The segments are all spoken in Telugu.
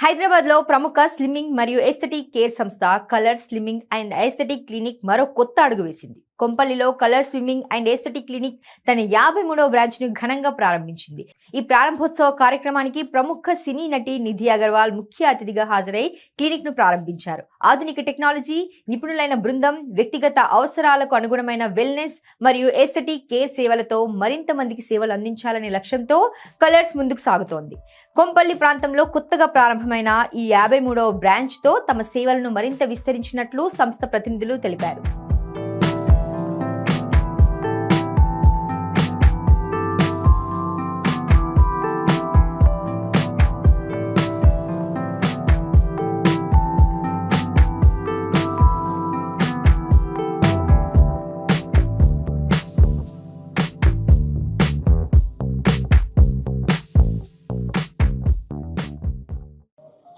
హైదరాబాద్లో ప్రముఖ స్లిమ్మింగ్ మరియు ఎస్థెటిక్ కేర్ సంస్థ colour slimming and aesthetic clinic మరో కొత్త అడుగు వేసింది. కొంపల్లిలో colour swimming and aesthetic clinic తన 53వ బ్రాంచ్ను ఘనంగా ప్రారంభించింది. ఈ ప్రారంభోత్సవ కార్యక్రమానికి ప్రముఖ సినీ నటి నిధి అగర్వాల్ ముఖ్య అతిథిగా హాజరై క్లినిక్ను ప్రారంభించారు. ఆధునిక టెక్నాలజీ, నిపుణులైన బృందం, వ్యక్తిగత అవసరాలకు అనుగుణమైన వెల్నెస్ మరియు ఎస్థెటిక్ కేర్ సేవలతో మరింత మందికి సేవలు అందించాలనే లక్ష్యంతో కలర్స్ ముందుకు సాగుతోంది. కొంపల్లి ప్రాంతంలో కొత్తగా ప్రారంభమైన ఈ 53వ బ్రాంచ్తో తమ సేవలను మరింత విస్తరించినట్లు సంస్థ ప్రతినిధులు తెలిపారు.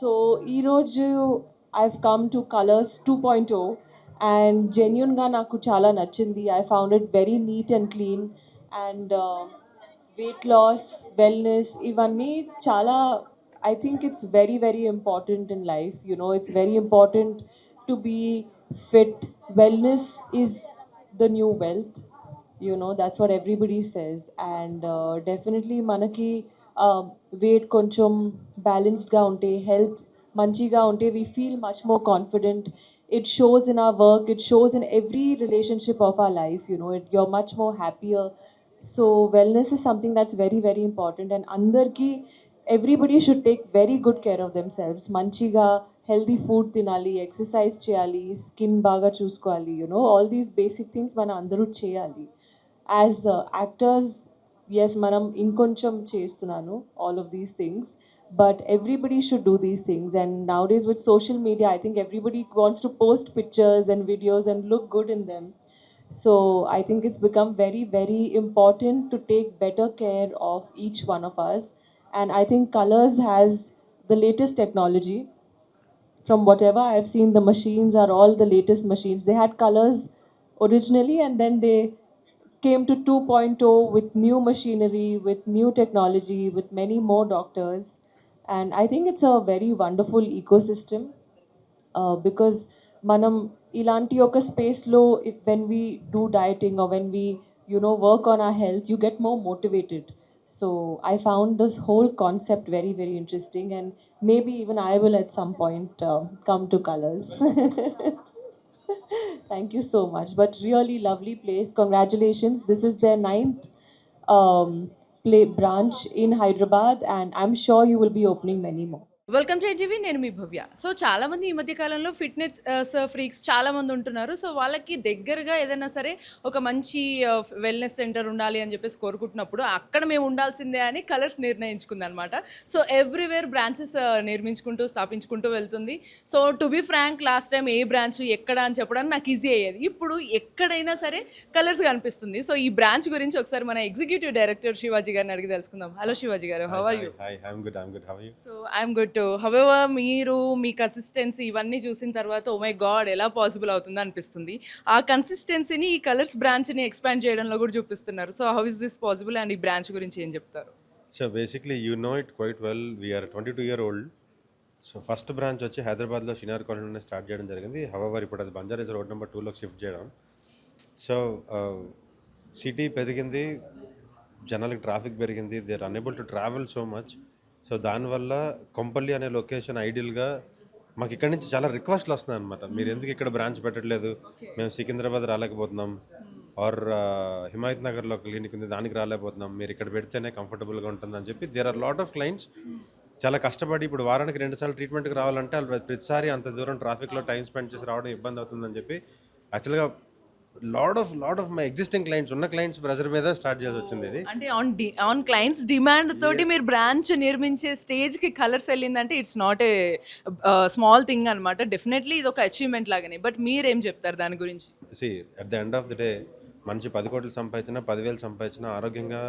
సో ఈరోజు I've come to Colors 2.0 and జెన్యున్గా నాకు చాలా నచ్చింది. I found it very neat and clean and weight loss, wellness ఇవన్నీ చాలా I think it's very very important in life. It's very important to be fit. Wellness is the new wealth. That's what everybody says. And definitely మనకి వెయిట్ కొంచెం బ్యాలెన్స్డ్గా ఉంటే, హెల్త్ మంచిగా ఉంటే, we feel much more confident. It shows in our work, it shows in every relationship of our life. You're much more happier. So wellness is something that's very very important, and అందరికీ everybody should take very good care of themselves. మంచిగా హెల్దీ ఫుడ్ తినాలి, ఎక్సర్సైజ్ చేయాలి, స్కిన్ బాగా చూసుకోవాలి. All these basic things మనం అందరూ చేయాలి. యాజ్ యాక్టర్స్, ఎస్ మనం ఇంకొంచెం చేస్తున్నాను all of these things, but everybody should do these things. And nowadays with social media, I think everybody wants to post pictures and videos and look good in them. So I think it's become very very important to take better care of each one of us. And I think Colors has the latest technology. From whatever I've seen, the machines are all the latest machines. They had Colors originally, and then they came to 2.0 with new machinery, with new technology, with many more doctors. And I think it's a very wonderful ecosystem because manam ilanti oka space lo, when we do dieting or when we work on our health, you get more motivated. So I found this whole concept very very interesting, and maybe even I will at some point come to Colors. Thank you so much. But really lovely place. Congratulations. This is their 9th branch in Hyderabad, and I'm sure you will be opening many more. Welcome to NTV. నేను మీ భవ్య. సో చాలామంది ఈ మధ్య కాలంలో ఫిట్నెస్ ఫ్రీక్స్ చాలామంది ఉంటున్నారు. సో వాళ్ళకి దగ్గరగా ఏదైనా సరే ఒక మంచి వెల్నెస్ సెంటర్ ఉండాలి అని చెప్పేసి కోరుకుంటున్నప్పుడు అక్కడ మేము ఉండాల్సిందే అని కలర్స్ నిర్ణయించుకుంది అనమాట. సో ఎవ్రీవేర్ బ్రాంచెస్ నిర్మించుకుంటూ స్థాపించుకుంటూ వెళ్తుంది. So to be frank, last time ఏ బ్రాంచ్ ఎక్కడ అని చెప్పడానికి నాకు ఈజీ అయ్యేది. ఇప్పుడు ఎక్కడైనా సరే కలర్స్ కనిపిస్తుంది. సో ఈ బ్రాంచ్ గురించి ఒకసారి మన ఎగ్జిక్యూటివ్ డైరెక్టర్ శివాజీ గారిని అడిగి తెలుసుకుందాం. Hello Shivaji garu, how are you? Hi, I'm good. How are you? So I'm good. However మీరు మీ కన్సిస్టెన్సీ ఇవన్నీ చూసిన తర్వాత ఓ మై గాడ్ ఎలా పాసిబుల్ అవుతుంది అనిపిస్తుంది. ఆ కన్సిస్టెన్సీని ఈ కలర్స్ బ్రాంచ్ని ఎక్స్పాండ్ చేయడంలో కూడా చూపిస్తున్నారు. So how is this possible and ఈ బ్రాంచ్ గురించి ఏం చెప్తారు? So basically, you know it quite well. We are 22-year-old. So first branch వచ్చి హైదరాబాద్లో షినార్ కాలనీలోనే స్టార్ట్ చేయడం జరిగింది. హవెవర్ ఇప్పుడు అది బంజారాస్ రోడ్ నెంబర్ 2లోకి షిఫ్ట్ చేయడం. సో సిటీ పెరిగింది, జనాలకి ట్రాఫిక్ పెరిగింది, they are unable to travel so much. So దానివల్ల కొంపల్లి అనే లొకేషన్ ఐడియల్గా మాకు ఇక్కడి నుంచి చాలా రిక్వెస్ట్లు వస్తున్నాయి అనమాట. మీరు ఎందుకు ఇక్కడ బ్రాంచ్ పెట్టట్లేదు, మేము సికింద్రాబాద్ రాలేకపోతున్నాం, ఆర్ హిమాయత్ నగర్లో క్లినిక్ ఉంది దానికి రాలేకపోతున్నాం, మీరు ఇక్కడ పెడితేనే కంఫర్టబుల్గా ఉంటుందని చెప్పి there are lot of clients చాలా కష్టపడి ఇప్పుడు వారానికి 2 సార్లు ట్రీట్మెంట్కి రావాలంటే వాళ్ళు ప్రతిసారి అంత దూరం ట్రాఫిక్లో టైం స్పెండ్ చేసి రావడం ఇబ్బంది అవుతుందని చెప్పి యాక్చువల్గా lot of my existing clients ఉన్న క్లయింట్స్ ప్రెజర్ మీద స్టార్ట్ చేసి వచ్చింది ఇది. అంటే ఆన్ క్లయింట్స్ డిమాండ్ తోటి మీరు బ్రాంచ్ నిర్మించే స్టేజ్కి కలర్స్ వెళ్ళిందంటే it's not a small thing అనమాట. డెఫినెట్లీ ఇది ఒక అచీవ్మెంట్ లాగానే. బట్ మీరేం చెప్తారు దాని గురించి? At the end of the day మనిషి 10 కోట్లు సంపాదించినా 10,000 సంపాదించినా ఆరోగ్యంగా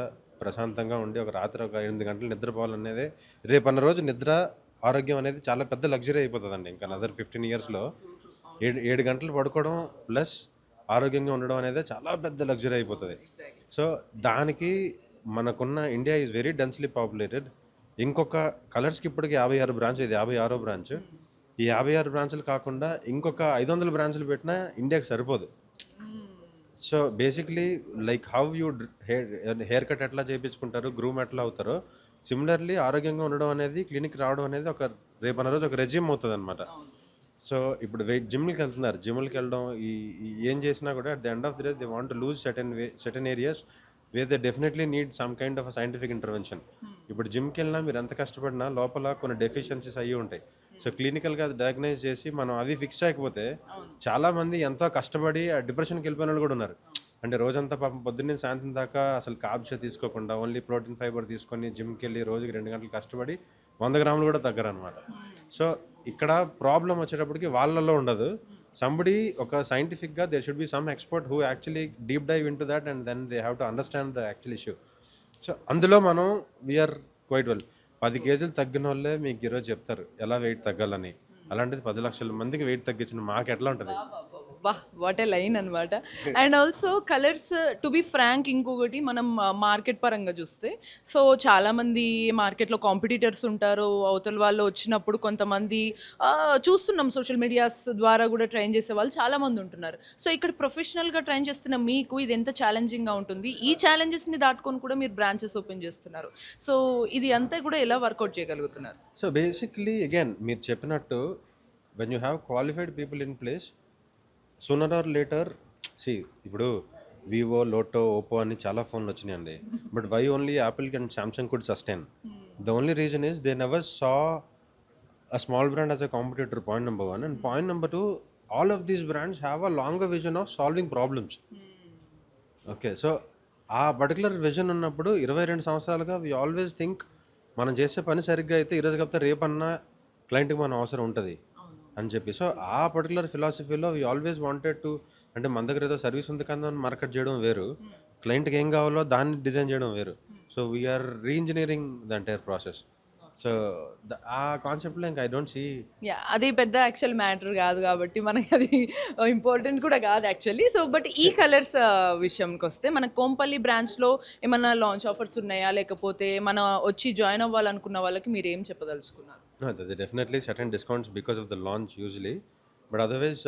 ప్రశాంతంగా ఉండి ఒక రాత్రి ఒక 8 గంటలు నిద్రపోవాలనేది, రేపన్న రోజు నిద్ర ఆరోగ్యం అనేది చాలా పెద్ద లగ్జరీ అయిపోతుందండి. ఇంకా అదర్ 15 ఇయర్స్లో 7 గంటలు పడుకోవడం ప్లస్ ఆరోగ్యంగా ఉండడం అనేది చాలా పెద్ద లగ్జరీ అయిపోతుంది. సో దానికి మనకున్న India is very densely populated. ఇంకొక కలర్స్కి ఇప్పటికి 56 బ్రాంచ్, ఇది 56వ బ్రాంచ్. ఈ 56 బ్రాంచ్లు కాకుండా ఇంకొక 500 బ్రాంచ్లు పెట్టినా ఇండియాకి సరిపోదు. So basically like how you hair cut ఎట్లా చేయించుకుంటారు, గ్రూమ్ ఎట్లా అవుతారో, సిమిలర్లీ ఆరోగ్యంగా ఉండడం అనేది, క్లినిక్ రావడం అనేది ఒక రేపన్న రోజు ఒక రెజ్యూమ్ అవుతుంది అనమాట. సో ఇప్పుడు జిమ్కి వెళ్తున్నారు, జిమ్కి వెళ్ళడం ఏం చేసినా కూడా at the end of the day they want to lose certain areas where they definitely need some kind of scientific intervention. ఇప్పుడు జిమ్కి వెళ్ళినా మీరు ఎంత కష్టపడినా లోపల కొన్ని డెఫిషియన్సీస్ అయ్యి ఉంటాయి. సో క్లినికల్గా అది డయాగ్నైజ్ చేసి మనం అవి ఫిక్స్ చేయకపోతే చాలామంది ఎంతో కష్టపడి ఆ డిప్రెషన్కి వెళ్ళిపోయిన వాళ్ళు కూడా ఉన్నారు. అంటే రోజంతా పాపం పొద్దున్నే సాయంత్రం దాకా అసలు కార్బ్స్ తీసుకోకుండా ఓన్లీ ప్రోటీన్ ఫైబర్ తీసుకొని జిమ్కి వెళ్ళి రోజుకి 2 గంటలు కష్టపడి 100 గ్రాములు కూడా తగ్గరనమాట. సో ఇక్కడ ప్రాబ్లం వచ్చేటప్పటికి వాళ్ళల్లో ఉండదు. సంబడి ఒక సైంటిఫిక్గా there should be some expert who actually deep dive into that and then they have to understand the actual issue. So అందులో మనం వీఆర్ క్వైట్ వెల్. 10 కేజీలు తగ్గిన వాళ్ళే మీకు ఈరోజు చెప్తారు ఎలా వెయిట్ తగ్గాలని. అలాంటిది 10 లక్షల మందికి వెయిట్ తగ్గించిన మాకు ఎట్లా ఉంటుంది? వా వాట్ ఏ లైన్ అనమాట. And also Colors to be frank, ఇంకొకటి మనం మార్కెట్ పరంగా చూస్తే, సో చాలామంది మార్కెట్లో కాంపిటీటర్స్ ఉంటారు. అవతల వాళ్ళు వచ్చినప్పుడు కొంతమంది చూస్తున్నాం సోషల్ మీడియాస్ ద్వారా కూడా ట్రైన్ చేసే వాళ్ళు చాలామంది ఉంటున్నారు. సో ఇక్కడ ప్రొఫెషనల్గా ట్రైన్ చేస్తున్న మీకు ఇది ఎంత ఛాలెంజింగ్గా ఉంటుంది? ఈ ఛాలెంజెస్ని దాటుకొని కూడా మీరు బ్రాంచెస్ ఓపెన్ చేస్తున్నారు. సో ఇది అంతా కూడా ఎలా వర్కౌట్ చేయగలుగుతున్నారు? సో బేసిక్లీ అగైన్ మీరు చెప్పినట్టు when you have qualified people in place, sooner or later ఇప్పుడు వివో, లోటో, ఓపో అని చాలా ఫోన్లు వచ్చినాయండి. But why only Apple and Samsung could sustain? The only reason is they never saw a small brand as a competitor, point number 1. And point number 2, all of these brands have a longer vision of solving problems. Okay, so ఆ పర్టికులర్ విజన్ ఉన్నప్పుడు 22 సంవత్సరాలుగా వీ ఆల్వేస్ థింక్ మనం చేసే పని సరిగ్గా అయితే ఈరోజు కాకపోతే రేపన్నా క్లయింట్కి మన అవసరం ఉంటుంది అని చెప్పి. సో ఆ పర్టికులర్ ఫిలాసఫీలో వీ ఆల్వేస్ వాంటెడ్ టు, అంటే మన దగ్గర ఏదో సర్వీస్ ఉంది కానీ మార్కెట్ చేయడం వేరు, క్లయింట్కి ఏం కావాలో దాన్ని డిజైన్ చేయడం వేరు. So we're reengineering the entire process. So ఆ కాన్సెప్ట్లో ఇంకా ఐ డోంట్ సీ, అది పెద్ద యాక్చువల్ మ్యాటర్ కాదు కాబట్టి మనకి అది ఇంపార్టెంట్ కూడా కాదు యాక్చువల్లీ. సో బట్ ఈ కలర్స్ విషయంకి వస్తే మన కోంపల్లి బ్రాంచ్లో ఏమన్నా లాంచ్ ఆఫర్స్ ఉన్నాయా, లేకపోతే మన వచ్చి జాయిన్ అవ్వాలనుకున్న వాళ్ళకి మీరు ఏం చెప్పదలుచుకున్నారు? No, there definitely certain discounts because of the launch usually, but otherwise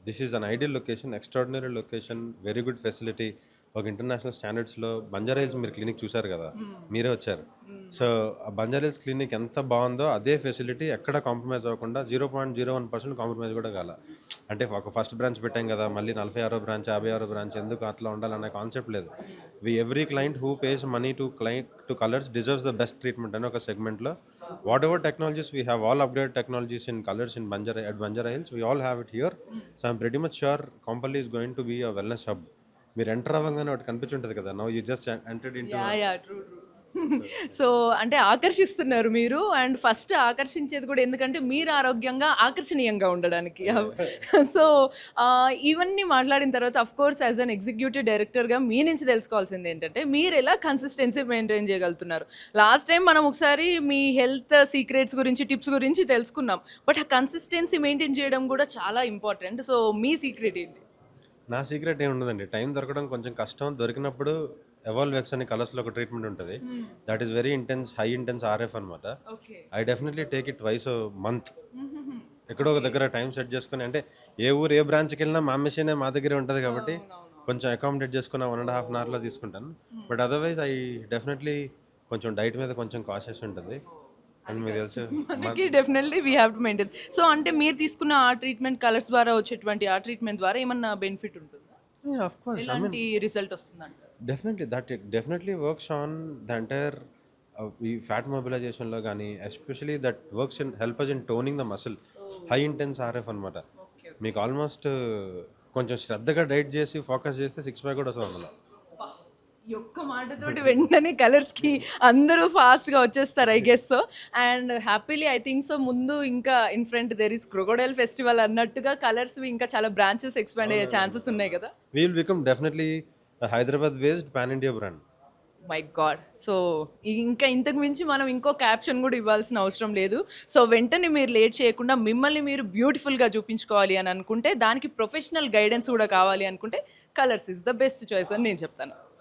this is an ideal location, extraordinary location, very good facility. ఒక ఇంటర్నేషనల్ స్టాండర్డ్స్లో బంజారా హిల్స్ మీరు క్లినిక్ చూసారు కదా, మీరే వచ్చారు. సో ఆ బంజారా హిల్స్ క్లినిక్ ఎంత బాగుందో అదే ఫెసిలిటీ ఎక్కడ కాంప్రమైజ్ అవ్వకుండా 0.01% కాంప్రమైజ్ కూడా కాల. అంటే ఒక ఫస్ట్ బ్రాంచ్ పెట్టాం కదా, మళ్ళీ 46వ బ్రాంచ్ 56వ బ్రాంచ్ ఎందుకు అట్లా ఉండాలనే కాన్సెప్ట్ లేదు. Every client who pays money to Colors deserves the best treatment అని ఒక సెగ్మెంట్లో. Whatever technologies we have all update technologies in Colors in Banjara Hills, we all have it here. So I'm pretty much sure Kompally is going to be a wellness hub. మీరు ఎంటర్ అవ్వగానే ఒకటి కనిపించుంటుంది కదా, now you just entered into. True. So అంటే ఆకర్షిస్తున్నారు మీరు, అండ్ ఫస్ట్ ఆకర్షించేది కూడా ఎందుకంటే మీరు ఆరోగ్యంగా ఆకర్షణీయంగా ఉండడానికి. సో ఇవన్నీ మాట్లాడిన తర్వాత of course as an executive డైరెక్టర్గా మీ నుంచి తెలుసుకోవాల్సింది ఏంటంటే మీరు ఎలా కన్సిస్టెన్సీ మెయింటైన్ చేయగలుగుతున్నారు. లాస్ట్ టైం మనం ఒకసారి మీ హెల్త్ సీక్రెట్స్ గురించి, టిప్స్ గురించి తెలుసుకున్నాం, బట్ ఆ కన్సిస్టెన్సీ మెయింటైన్ చేయడం కూడా చాలా ఇంపార్టెంట్. సో మీ సీక్రెట్ ఏంటి? నా సీక్రెట్ ఏమి ఉండదండి, టైం దొరకడం కొంచెం కష్టం. దొరికినప్పుడు ఎవాల్వెక్స్ అనే కలర్స్లో ఒక ట్రీట్మెంట్ ఉంటుంది, that is very intense, high intense RF అనమాట. I definitely take it twice month. ఎక్కడో ఒక దగ్గర టైం సెట్ చేసుకుని, అంటే ఏ ఊరు ఏ బ్రాంచ్కి వెళ్ళినా మా మెషినే మా దగ్గరే ఉంటుంది కాబట్టి కొంచెం అకామిడేట్ చేసుకున్న 1.5 అవర్లో తీసుకుంటాను. బట్ అదర్వైజ్ ఐ డెఫినెట్లీ కొంచెం డైట్ మీద కొంచెం కాషియస్ ఉంటుంది. అండ్ మీకు తెలుసు మనకి definitely we have to maintain. So అంటే మీరు తీసుకున్న ఆ ట్రీట్మెంట్, కలర్స్ ద్వారా వచ్చేటువంటి ఆ ట్రీట్మెంట్ ద్వారా ఏమన్నా బెనిఫిట్ ఉంటుందా? ఆఫ్ కోర్స్, ఎలాంటి రిజల్ట్ వస్తుందంట? Definitely that it definitely works on the entire ఈ ఫ్యాట్ మొబిలైజేషన్లో కానీ, especially that works in help us in toning the muscle. High intense RF అనమాట. మీకు ఆల్మోస్ట్ కొంచెం శ్రద్ధగా డైట్ చేసి ఫోకస్ చేస్తే 6 ప్యాక్ కూడా వస్తుంది అందులో. ఈ ఒక్క మాటతోటి వెంటనే కలర్స్కి అందరూ ఫాస్ట్గా వచ్చేస్తారు I guess. So and happily I think so ముందు ఇంకా in front there is crocodile festival అన్నట్టుగా కలర్స్ ఇంకా చాలా బ్రాంచెస్ ఎక్స్పాండ్ అయ్యే ఛాన్సెస్ ఉన్నాయి కదా. We will become definitely Hyderabad based pan India brand. My God. So ఇంకా ఇంతకు మించి మనం ఇంకో క్యాప్షన్ కూడా ఇవ్వాల్సిన అవసరం లేదు. సో వెంటనే మీరు లేట్ చేయకుండా మిమ్మల్ని మీరు బ్యూటిఫుల్గా చూపించుకోవాలి అని అనుకుంటే, దానికి ప్రొఫెషనల్ గైడెన్స్ కూడా కావాలి అనుకుంటే colours is the best choice అని నేను చెప్తాను.